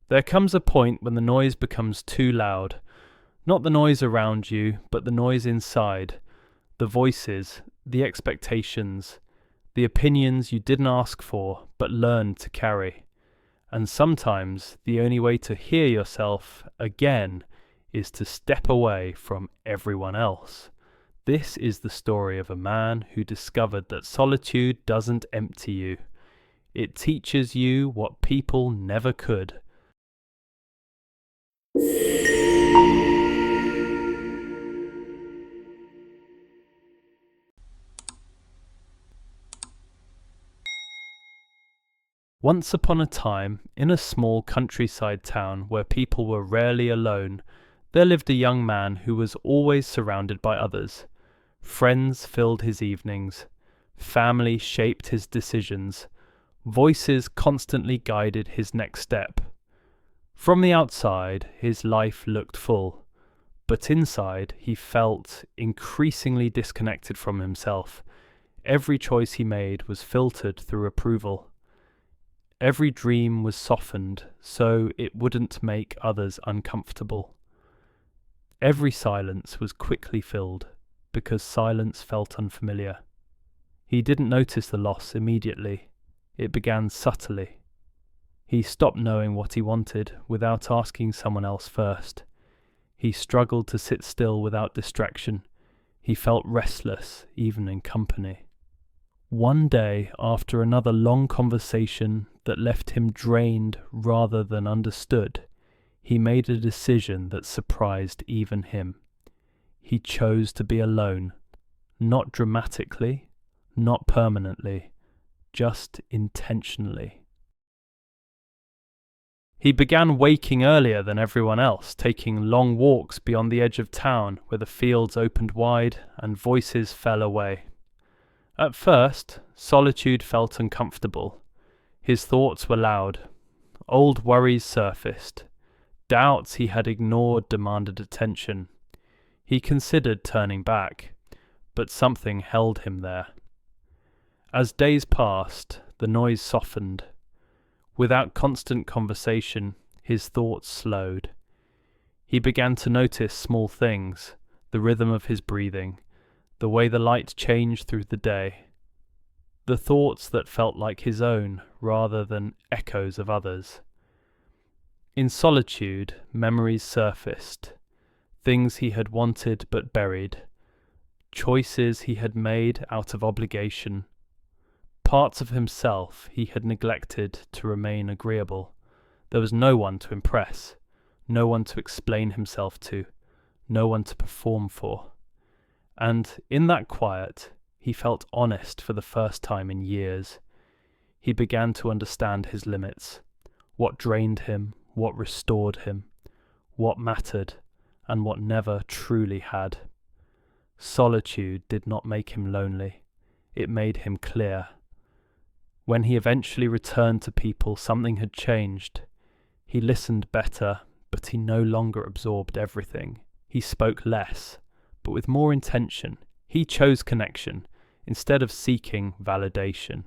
There comes a point when the noise becomes too loud. Not the noise around you, but the noise inside. The voices, the expectations, the opinions you didn't ask for but learned to carry. And sometimes the only way to hear yourself again is to step away from everyone else. This is the story of a man who discovered that solitude doesn't empty you. It teaches you what people never could. Once upon a time, in a small countryside town where people were rarely alone, there lived a young man who was always surrounded by others. Friends filled his evenings. Family shaped his decisions. Voices constantly guided his next step. From the outside, his life looked full, but inside he felt increasingly disconnected from himself. Every choice he made was filtered through approval. Every dream was softened so it wouldn't make others uncomfortable. Every silence was quickly filled because silence felt unfamiliar. He didn't notice the loss immediately. It began subtly. He stopped knowing what he wanted without asking someone else first. He struggled to sit still without distraction. He felt restless even in company. One day, after another long conversation that left him drained rather than understood, he made a decision that surprised even him. He chose to be alone, not dramatically, not permanently, just intentionally. He began waking earlier than everyone else, taking long walks beyond the edge of town where the fields opened wide and voices fell away. At first, solitude felt uncomfortable. His thoughts were loud. Old worries surfaced. Doubts he had ignored demanded attention. He considered turning back, but something held him there. As days passed, the noise softened. Without constant conversation, his thoughts slowed. He began to notice small things, the rhythm of his breathing, the way the light changed through the day. The thoughts that felt like his own rather than echoes of others. In solitude, memories surfaced, things he had wanted but buried, choices he had made out of obligation, parts of himself he had neglected to remain agreeable. There was no one to impress, no one to explain himself to, no one to perform for. And in that quiet, he felt honest for the first time in years. He began to understand his limits, what drained him, what restored him, what mattered, and what never truly had. Solitude did not make him lonely. It made him clear. When he eventually returned to people, something had changed. He listened better, but he no longer absorbed everything. He spoke less, but with more intention. He chose connection instead of seeking validation.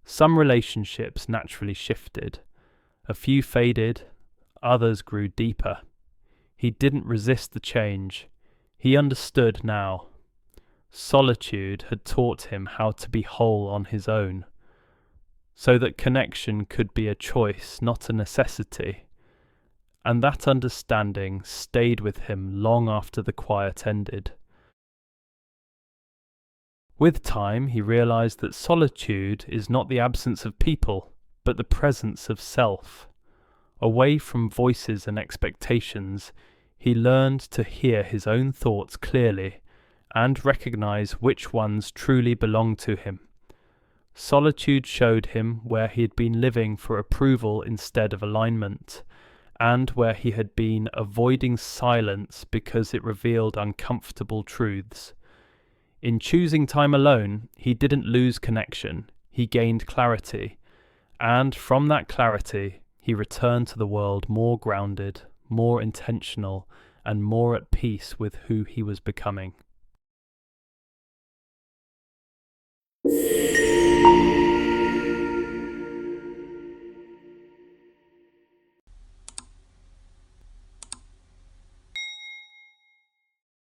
Some relationships naturally shifted. A few faded, others grew deeper. He didn't resist the change. He understood now. Solitude had taught him how to be whole on his own, so that connection could be a choice, not a necessity. And that understanding stayed with him long after the quiet ended. With time, he realized that solitude is not the absence of people, but the presence of self. Away from voices and expectations, he learned to hear his own thoughts clearly and recognize which ones truly belonged to him. Solitude showed him where he had been living for approval instead of alignment, and where he had been avoiding silence because it revealed uncomfortable truths. In choosing time alone, he didn't lose connection, he gained clarity, and from that clarity, he returned to the world more grounded, more intentional, and more at peace with who he was becoming.